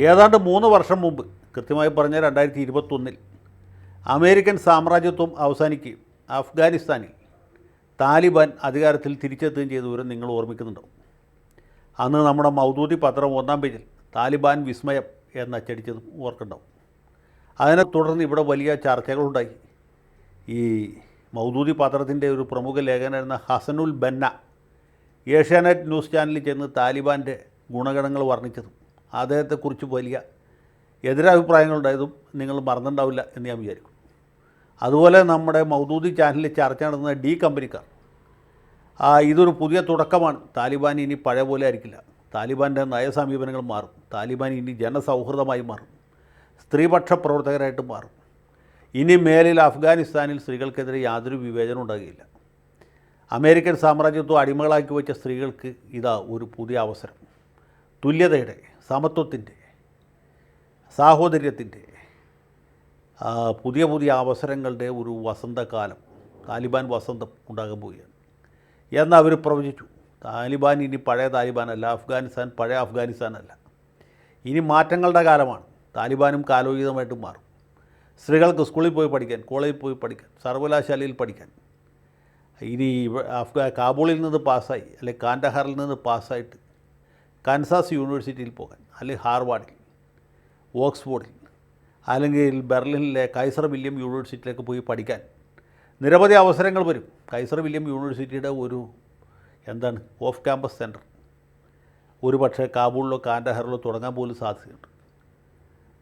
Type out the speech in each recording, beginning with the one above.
ഏതാണ്ട് 3 വർഷം മുമ്പ്, കൃത്യമായി പറഞ്ഞാൽ 2021 അമേരിക്കൻ സാമ്രാജ്യത്വം അവസാനിക്കുകയും അഫ്ഗാനിസ്ഥാനിൽ താലിബാൻ അധികാരത്തിൽ തിരിച്ചെത്തുകയും ചെയ്ത വിവരം നിങ്ങൾ ഓർമ്മിക്കുന്നുണ്ടാവും. അന്ന് നമ്മുടെ മൗദൂദി പത്രം 1-ാം പേജിൽ താലിബാൻ വിസ്മയം എന്നച്ചടിച്ചതും ഓർക്കുന്നുണ്ടാവും. അതിനെ തുടർന്ന് ഇവിടെ വലിയ ചർച്ചകളുണ്ടായി. ഈ മൗദൂദി പത്രത്തിൻ്റെ ഒരു പ്രമുഖ ലേഖകനായിരുന്ന ഹസനുൽ ബന്ന ഏഷ്യാനെറ്റ് ന്യൂസ് ചാനലിൽ ചെന്ന് താലിബാൻ്റെ ഗുണഗണങ്ങൾ വർണ്ണിച്ചതും അദ്ദേഹത്തെക്കുറിച്ച് വലിയ എതിരഭിപ്രായങ്ങളുണ്ടായതും നിങ്ങൾ മറന്നിട്ടുണ്ടാവില്ല എന്ന് ഞാൻ വിചാരിക്കും. അതുപോലെ നമ്മുടെ മൗദൂദി ചാനലിൽ ചർച്ച നടത്തുന്ന ഡി കമ്പനിക്കാർ ഇതൊരു പുതിയ തുടക്കമാണ്, താലിബാൻ ഇനി പഴയ പോലെ ആയിരിക്കില്ല, താലിബാൻ്റെ നയസമീപനങ്ങൾ മാറും, താലിബാൻ ഇനി ജനസൗഹൃദമായി മാറും, സ്ത്രീപക്ഷ പ്രവർത്തകരായിട്ട് മാറും, ഇനി മേലിൽ അഫ്ഗാനിസ്ഥാനിൽ സ്ത്രീകൾക്കെതിരെ യാതൊരു വിവേചനം ഉണ്ടാകുകയില്ല, അമേരിക്കൻ സാമ്രാജ്യത്വം അടിമകളാക്കി വെച്ച സ്ത്രീകൾക്ക് ഇതാ ഒരു പുതിയ അവസരം, തുല്യതയുടെ, സമത്വത്തിൻ്റെ, സാഹോദര്യത്തിൻ്റെ പുതിയ പുതിയ അവസരങ്ങളുടെ ഒരു വസന്തകാലം, താലിബാൻ വസന്തം ഉണ്ടാകാൻ പോവുകയാണ് എന്ന് അവർ പ്രവചിച്ചു. താലിബാൻ ഇനി പഴയ താലിബാനല്ല, അഫ്ഗാനിസ്ഥാൻ പഴയ അഫ്ഗാനിസ്ഥാനല്ല, ഇനി മാറ്റങ്ങളുടെ കാലമാണ്. താലിബാനും കാലോചിതമായിട്ട് മാറും. സ്ത്രീകൾക്ക് സ്കൂളിൽ പോയി പഠിക്കാൻ, കോളേജിൽ പോയി പഠിക്കാൻ, സർവകലാശാലയിൽ പഠിക്കാൻ, ഇനി കാബൂളിൽ നിന്ന് പാസ്സായി അല്ലെങ്കിൽ കാൻഡഹാറിൽ നിന്ന് പാസ്സായിട്ട് കാൻസാസ് യൂണിവേഴ്സിറ്റിയിൽ പോകാൻ, അല്ലെങ്കിൽ ഹാർവാർഡിൽ, ഓക്സ്ഫോർഡിൽ, അല്ലെങ്കിൽ ബെർലിനിലെ കൈസർ വില്യം യൂണിവേഴ്സിറ്റിയിലേക്ക് പോയി പഠിക്കാൻ നിരവധി അവസരങ്ങൾ വരും. കൈസർ വില്യം യൂണിവേഴ്സിറ്റിയുടെ ഒരു ഓഫ് ക്യാമ്പസ് സെൻറ്റർ ഒരു പക്ഷേ കാബൂളിലോ കാൻഡഹാറിലോ തുടങ്ങാൻ പോലും സാധ്യതയുണ്ട്.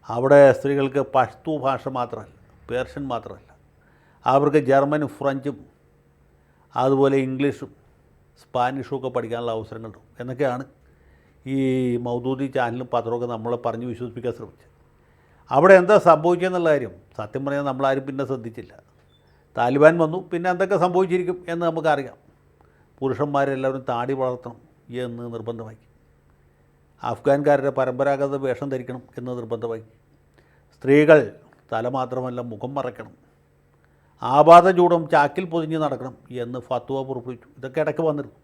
അവിടെ സ്ത്രീകൾക്ക് പഷ്തു ഭാഷ മാത്രമല്ല, പേർഷ്യൻ മാത്രമല്ല, അവർക്ക് ജർമ്മനും ഫ്രഞ്ചും അതുപോലെ ഇംഗ്ലീഷും സ്പാനിഷും ഒക്കെ പഠിക്കാനുള്ള അവസരങ്ങളുണ്ട് എന്നൊക്കെയാണ് ഈ മൗദൂദി ചാനലും പത്രമൊക്കെ നമ്മളെ പറഞ്ഞ് വിശ്വസിപ്പിക്കാൻ ശ്രമിച്ചത്. അവിടെ എന്താ സംഭവിച്ചതെന്നുള്ള കാര്യം സത്യം പറഞ്ഞാൽ നമ്മളാരും പിന്നെ ശ്രദ്ധിച്ചില്ല. താലിബാൻ വന്നു, പിന്നെ എന്തൊക്കെ സംഭവിച്ചിരിക്കും എന്ന് നമുക്കറിയാം. പുരുഷന്മാരെല്ലാവരും താടി വളർത്തണം എന്ന് നിർബന്ധമാക്കി, അഫ്ഗാൻകാരുടെ പരമ്പരാഗത വേഷം ധരിക്കണം എന്ന് നിർബന്ധമാക്കി, സ്ത്രീകൾ തല മാത്രമല്ല മുഖം മറയ്ക്കണം, ആപാദചൂടം ചാക്കിൽ പൊതിഞ്ഞ് നടക്കണം എന്ന് ഫത്വ പുറപ്പെടുവിച്ചു. ഇതൊക്കെ ഇടയ്ക്ക് വന്നിരുന്നു.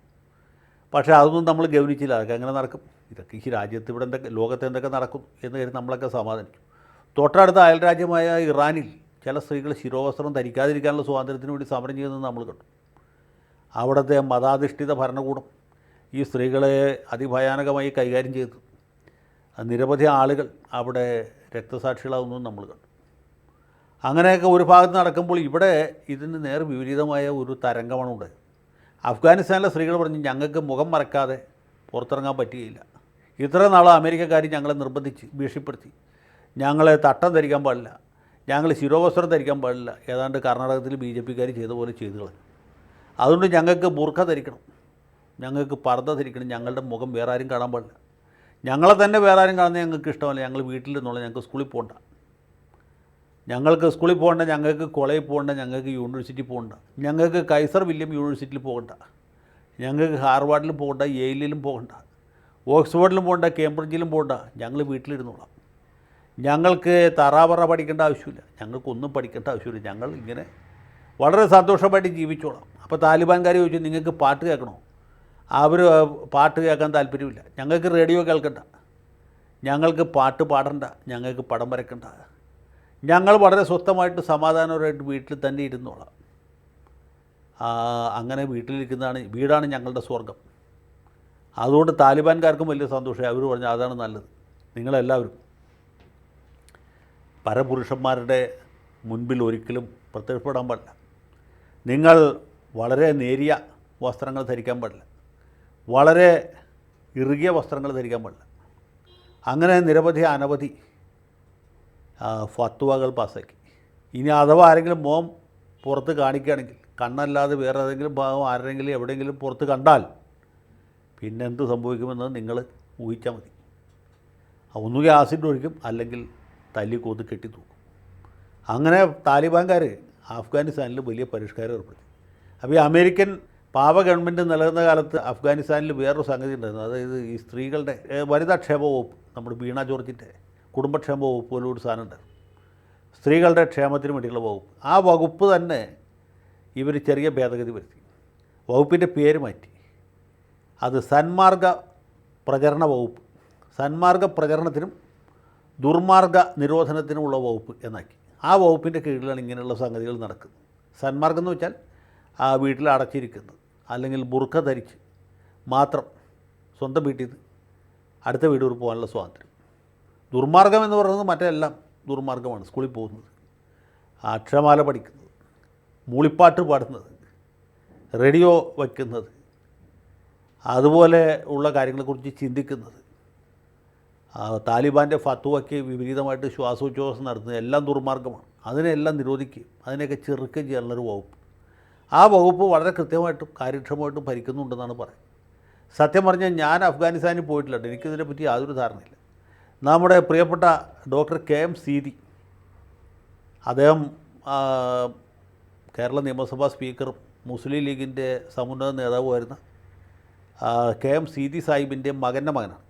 പക്ഷേ അതൊന്നും നമ്മൾ ഗവനിച്ചില്ല. അതൊക്കെ അങ്ങനെ നടക്കും, ഇതൊക്കെ ഈ രാജ്യത്ത് ഇവിടെ എന്തൊക്കെ ലോകത്ത് എന്തൊക്കെ നടക്കും എന്ന് കരുതി നമ്മളൊക്കെ സമാധാനിക്കും. തൊട്ടടുത്ത അയൽരാജ്യമായ ഇറാനിൽ ചില സ്ത്രീകൾ ശിരോവസ്ത്രം ധരിക്കാതിരിക്കാനുള്ള സ്വാതന്ത്ര്യത്തിന് വേണ്ടി സമരം ചെയ്യുന്നത് നമ്മൾ കണ്ടു. അവിടുത്തെ മതാധിഷ്ഠിത ഭരണകൂടം ഈ സ്ത്രീകളെ അതിഭയാനകമായി കൈകാര്യം ചെയ്തു. നിരവധി ആളുകൾ അവിടെ രക്തസാക്ഷികളാവുന്നതും നമ്മൾ കണ്ടു. അങ്ങനെയൊക്കെ ഒരു ഭാഗത്ത് നടക്കുമ്പോൾ ഇവിടെ ഇതിന് നേർ വിപരീതമായ ഒരു തരംഗമാണ് ഉണ്ടായത്. അഫ്ഗാനിസ്ഥാനിലെ സ്ത്രീകൾ പറഞ്ഞു, ഞങ്ങൾക്ക് മുഖം മറക്കാതെ പുറത്തിറങ്ങാൻ പറ്റുകയില്ല. ഇത്ര നാൾ അമേരിക്കക്കാർ ഞങ്ങളെ നിർബന്ധിച്ച് ഭീഷണിപ്പെടുത്തി, ഞങ്ങളെ തട്ടം ധരിക്കാൻ പാടില്ല, ഞങ്ങൾ ശിരോവസ്ത്രം ധരിക്കാൻ പാടില്ല, ഏതാണ്ട് കർണാടകത്തിൽ BJP-ക്കാർ ചെയ്ത പോലെ ചെയ്തു കളഞ്ഞു. അതുകൊണ്ട് ഞങ്ങൾക്ക് ബുർഖ ധരിക്കണം, ഞങ്ങൾക്ക് പർദ്ദ ധരിക്കണം, ഞങ്ങളുടെ മുഖം വേറെ ആരും കാണാൻ പാടില്ല, ഞങ്ങളെ തന്നെ വേറെ ആരും കാണുന്നത് ഞങ്ങൾക്ക് ഇഷ്ടമല്ല, ഞങ്ങൾ വീട്ടിൽ നിന്നുള്ള, ഞങ്ങൾക്ക് സ്കൂളിൽ പോകണ്ട, ഞങ്ങൾക്ക് സ്കൂളിൽ പോകണ്ട, ഞങ്ങൾക്ക് കോളേജിൽ പോകണ്ട, ഞങ്ങൾക്ക് യൂണിവേഴ്സിറ്റി പോകണ്ട, ഞങ്ങൾക്ക് കൈസർ വില്യം യൂണിവേഴ്സിറ്റിയിൽ പോകണ്ട, ഞങ്ങൾക്ക് ഹാർവാർഡിലും പോകണ്ട, യെയിലിലും പോകണ്ട, ഓക്സ്ഫോർഡിലും പോകണ്ട, കേംബ്രിഡ്ജിലും പോകണ്ട, ഞങ്ങൾ വീട്ടിലിരുന്നോളാം, ഞങ്ങൾക്ക് തറാവറ പഠിക്കേണ്ട ആവശ്യമില്ല, ഞങ്ങൾക്കൊന്നും പഠിക്കേണ്ട ആവശ്യമില്ല, ഞങ്ങൾ ഇങ്ങനെ വളരെ സന്തോഷമായിട്ട് ജീവിച്ചോളാം. അപ്പോൾ താലിബാൻകാർ ചോദിച്ചു, നിങ്ങൾക്ക് പാട്ട് കേൾക്കണോ? അവർ പാട്ട് കേൾക്കാൻ താല്പര്യമില്ല, ഞങ്ങൾക്ക് റേഡിയോ കേൾക്കണ്ട, ഞങ്ങൾക്ക് പാട്ട് പാടണ്ട, ഞങ്ങൾക്ക് പടം വരയ്ക്കണ്ട, ഞങ്ങൾ വളരെ സ്വസ്ഥമായിട്ട് സമാധാനപരമായിട്ട് വീട്ടിൽ തന്നെ ഇരുന്നോളാം, അങ്ങനെ വീടാണ് ഞങ്ങളുടെ സ്വർഗം. അതുകൊണ്ട് താലിബാൻകാർക്കും വലിയ സന്തോഷമായി. അവർ പറഞ്ഞു അതാണ് നല്ലത്, നിങ്ങളെല്ലാവരും പരപുരുഷന്മാരുടെ മുൻപിൽ ഒരിക്കലും പ്രത്യക്ഷപ്പെടാൻ പാടില്ല, നിങ്ങൾ വളരെ നേരിയ വസ്ത്രങ്ങൾ ധരിക്കാൻ പാടില്ല, വളരെ ഇറുകിയ വസ്ത്രങ്ങൾ ധരിക്കാൻ പാടില്ല. അങ്ങനെ അനവധി ഫത്വകൾ പാസ്സാക്കി. ഇനി അഥവാ ആരെങ്കിലും മോം പുറത്ത് കാണിക്കുകയാണെങ്കിൽ, കണ്ണല്ലാതെ വേറെ ഏതെങ്കിലും ഭാഗം ആരെങ്കിലും എവിടെയെങ്കിലും പുറത്ത് കണ്ടാൽ പിന്നെന്ത് സംഭവിക്കുമെന്ന് നിങ്ങൾ ഊഹിച്ചാൽ മതി. ഒന്നുകിൽ ആസിഡ് ഒഴിക്കും, അല്ലെങ്കിൽ തല്ലി കൊതു കെട്ടി തൂക്കും. അങ്ങനെ താലിബാൻകാർ അഫ്ഗാനിസ്ഥാനിൽ വലിയ പരിഷ്കാരം ഏർപ്പെടുത്തി. അപ്പോൾ ഈ അമേരിക്കൻ പാവ ഗവൺമെൻറ് നിലനിന്ന കാലത്ത് അഫ്ഗാനിസ്ഥാനിൽ വേറൊരു സംഗതി ഉണ്ടായിരുന്നു. അതായത് ഈ സ്ത്രീകളുടെ വനിതാക്ഷേമ വകുപ്പ്, നമ്മുടെ വീണ ജോർജിൻ്റെ കുടുംബക്ഷേമ വകുപ്പ് പോലെ ഒരു സാധനം ഉണ്ടായിരുന്നു, സ്ത്രീകളുടെ ക്ഷേമത്തിന് വേണ്ടിയുള്ള വകുപ്പ്. ആ വകുപ്പ് തന്നെ ഇവർ ചെറിയ ഭേദഗതി വരുത്തി, വകുപ്പിൻ്റെ പേര് മാറ്റി. അത് സന്മാർഗ പ്രചരണ വകുപ്പ്. സന്മാർഗ പ്രചരണത്തിനും ദുർമാർഗ നിരോധനത്തിനുള്ള വകുപ്പ് എന്നാക്കി. ആ വകുപ്പിൻ്റെ കീഴിലാണ് ഇങ്ങനെയുള്ള സംഗതികൾ നടക്കുന്നത്. സന്മാർഗം എന്ന് വെച്ചാൽ വീട്ടിൽ അടച്ചിരിക്കുന്നത്, അല്ലെങ്കിൽ ബുർഖ ധരിച്ച് മാത്രം സ്വന്തം വീട്ടിൽ നിന്ന് അടുത്ത വീട് പോകാനുള്ള സ്വാതന്ത്ര്യം. ദുർമാർഗം എന്ന് പറയുന്നത് മറ്റെല്ലാം ദുർമാർഗമാണ്. സ്കൂളിൽ പോകുന്നത്, അക്ഷരമാല പഠിക്കുന്നത്, മൂളിപ്പാട്ട് പാടുന്നത്, റേഡിയോ വയ്ക്കുന്നത്, അതുപോലെ ഉള്ള കാര്യങ്ങളെക്കുറിച്ച് ചിന്തിക്കുന്നത്, താലിബാൻ്റെ ഫത്വയ്ക്ക് വിപരീതമായിട്ട് ശ്വാസോച്ഛ്വാസം നടത്തുന്നത് എല്ലാം ദുർമാർഗമാണ്. അതിനെല്ലാം നിരോധിക്കുകയും അതിനെയൊക്കെ ചെറുക്കുകയും ചെയ്യാനുള്ളൊരു വകുപ്പ്. ആ വകുപ്പ് വളരെ കൃത്യമായിട്ടും കാര്യക്ഷമമായിട്ടും ഭരിക്കുന്നുണ്ടെന്നാണ് പറയുന്നത്. സത്യം പറഞ്ഞാൽ ഞാൻ അഫ്ഗാനിസ്ഥാനിൽ പോയിട്ടില്ല, എനിക്കിതിനെപ്പറ്റി യാതൊരു ധാരണയില്ല. നമ്മുടെ പ്രിയപ്പെട്ട ഡോക്ടർ KM സീതി, അദ്ദേഹം കേരള നിയമസഭാ സ്പീക്കറും മുസ്ലിം ലീഗിൻ്റെ സമുന്നത നേതാവുമായിരുന്ന KM സീതി സാഹിബിൻ്റെ മകൻ്റെ മകനാണ്.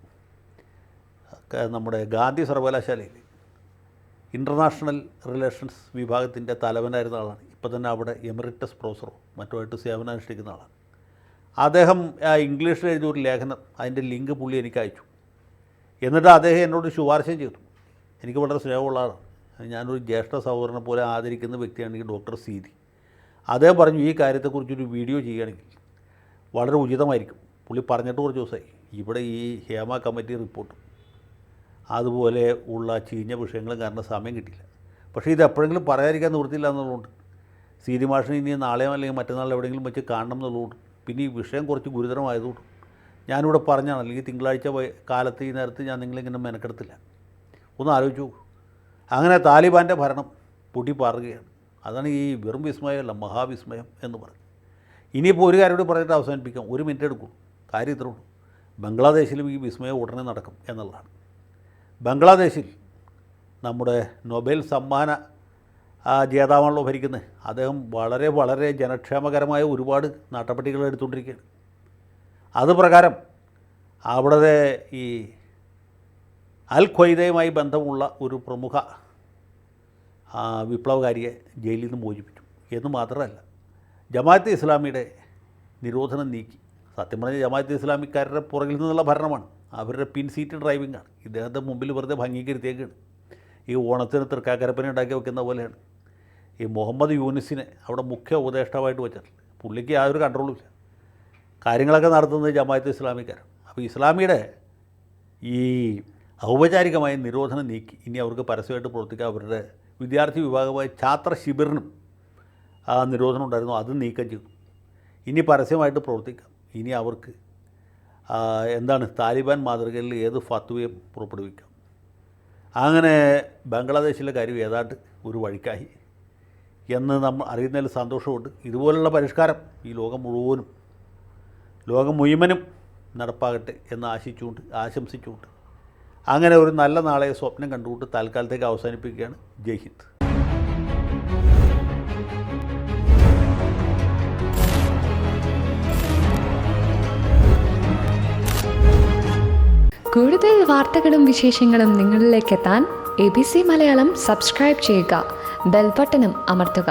നമ്മുടെ ഗാന്ധി സർവകലാശാലയിൽ ഇൻ്റർനാഷണൽ റിലേഷൻസ് വിഭാഗത്തിൻ്റെ തലവനായിരുന്ന ആളാണ്. ഇപ്പോൾ തന്നെ അവിടെ എമറിറ്റസ് പ്രൊഫസറോ മറ്റുമായിട്ട് സേവനമനുഷ്ഠിക്കുന്ന ആളാണ്. അദ്ദേഹം ഇംഗ്ലീഷിൽ എഴുതിയൊരു ലേഖനം, അതിൻ്റെ ലിങ്ക് പുള്ളി എനിക്ക് അയച്ചു. എന്നിട്ട് അദ്ദേഹം എന്നോട് ശുപാർശയും ചെയ്തു. എനിക്ക് വളരെ സ്നേഹമുള്ള ആളാണ്. ഞാനൊരു ജ്യേഷ്ഠ സഹോദരനെ പോലെ ആദരിക്കുന്ന വ്യക്തിയാണ് ഈ ഡോക്ടർ സീതി. അദ്ദേഹം പറഞ്ഞു ഈ കാര്യത്തെക്കുറിച്ചൊരു വീഡിയോ ചെയ്യുകയാണെങ്കിൽ വളരെ ഉചിതമായിരിക്കും. പുള്ളി പറഞ്ഞിട്ട് കുറച്ച് ദിവസമായി. ഇവിടെ ഈ ഹേമ കമ്മിറ്റി റിപ്പോർട്ടും അതുപോലെ ഉള്ള ചീഞ്ഞ വിഷയങ്ങളും കാരണം സമയം കിട്ടിയില്ല. പക്ഷേ ഇത് എപ്പോഴെങ്കിലും പറയാതിരിക്കാൻ നിവൃത്തിയില്ല എന്നുള്ളതുകൊണ്ട് സീതി മാഷിനെ ഇനി നാളെയോ അല്ലെങ്കിൽ മറ്റന്നാൾ എവിടെയെങ്കിലും വെച്ച് കാണണം എന്നുള്ളതുകൊണ്ട്, പിന്നെ ഈ വിഷയം കുറച്ച് ഗുരുതരമായതുകൊണ്ട് ഞാനിവിടെ പറഞ്ഞാണ്. അല്ലെങ്കിൽ തിങ്കളാഴ്ച കാലത്ത് ഈ നേരത്ത് ഞാൻ നിങ്ങളിങ്ങനെ മെനക്കെടുത്തില്ല. ഒന്ന് ആലോചിച്ച് നോക്കൂ. അങ്ങനെ താലിബാൻ്റെ ഭരണം പൊട്ടിപ്പാറുകയാണ്. അതാണ് ഈ വെറും വിസ്മയമല്ല, മഹാവിസ്മയം എന്ന് പറയും. ഇനിയിപ്പോൾ ഒരു കാര്യം കൂടി പറഞ്ഞിട്ട് അവസാനിപ്പിക്കാം. 1 മിനിറ്റ് എടുക്കും. കാര്യം ഇത്രേ ഉള്ളൂ. ബംഗ്ലാദേശിലും ഈ വിസ്മയം ഉടനെ നടക്കും എന്നുള്ളതാണ്. ബംഗ്ലാദേശിൽ നമ്മുടെ നൊബേൽ സമ്മാന ജേതാവാണല്ലോ ഭരിക്കുന്നത്. അദ്ദേഹം വളരെ വളരെ ജനക്ഷേമകരമായ ഒരുപാട് നാട്ടപ്പട്ടികൾ എടുത്തുകൊണ്ടിരിക്കുകയാണ്. അത് പ്രകാരം അവിടുത്തെ ഈ അൽ ഖ്വയ്ദയുമായി ബന്ധമുള്ള ഒരു പ്രമുഖ വിപ്ലവകാരിയെ ജയിലിൽ നിന്ന് മോചിപ്പിച്ചു എന്ന് മാത്രമല്ല, ജമാഅത്തെ ഇസ്ലാമിയുടെ നിരോധനം നീക്കി. സത്യം പറഞ്ഞാൽ ജമാഅത്തെ ഇസ്ലാമിക്കാരുടെ പുറകിൽ നിന്നുള്ള ഭരണമാണ്, അവരുടെ പിൻ സീറ്റ് ഡ്രൈവിങ്ങാണ്. ഇദ്ദേഹത്തെ മുമ്പിൽ വെറുതെ ഭംഗികരിത്തേക്കാണ്. ഈ ഓണത്തിന് തൃക്കാക്കരപ്പന ഉണ്ടാക്കി വെക്കുന്ന പോലെയാണ്. ഈ മുഹമ്മദ് യൂനിസിനെ അവിടെ മുഖ്യ ഉപദേഷ്ടാവായിട്ട് വെച്ചിട്ടുണ്ട്. പുള്ളിക്ക് യാതൊരു കൺട്രോളും ഇല്ല. കാര്യങ്ങളൊക്കെ നടത്തുന്നത് ജമാഅത്തെ ഇസ്ലാമിക്കാരാണ്. അപ്പോൾ ഇസ്ലാമിയുടെ ഈ ഔപചാരികമായ നിരോധനം നീക്കി. ഇനി അവർക്ക് പരസ്യമായിട്ട് പ്രവർത്തിക്കാം. അവരുടെ വിദ്യാർത്ഥി വിഭാഗമായ ഛാത്ര ശിബിറിനും ആ നിരോധനം ഉണ്ടായിരുന്നു, അത് നീക്കം ചെയ്തു. ഇനി പരസ്യമായിട്ട് പ്രവർത്തിക്കാം. ഇനി അവർക്ക് എന്താണ് താലിബാൻ മാതൃകയിൽ ഏത് ഫത്വയും പുറപ്പെടുവിക്കാം. അങ്ങനെ ബംഗ്ലാദേശിലെ കാര്യം ഏതാണ്ട് ഒരു വഴിക്കായി എന്ന് നമ്മൾ അറിയുന്നതിൽ സന്തോഷമുണ്ട്. ഇതുപോലുള്ള പരിഷ്കാരം ഈ ലോകം മുഴുവനും നടപ്പാകട്ടെ എന്ന് ആശംസിച്ചുകൊണ്ട് അങ്ങനെ ഒരു നല്ല നാളെ സ്വപ്നം കണ്ടുകൊണ്ട് തൽക്കാലത്തേക്ക് അവസാനിപ്പിക്കുകയാണ്. ജയ് ഹിന്ദ്. കൂടുതൽ വാർത്തകളും വിശേഷങ്ങളും നിങ്ങളിലേക്ക് എത്താൻ ABC മലയാളം സബ്സ്ക്രൈബ് ചെയ്യുക, ബെൽ ബട്ടണും അമർത്തുക.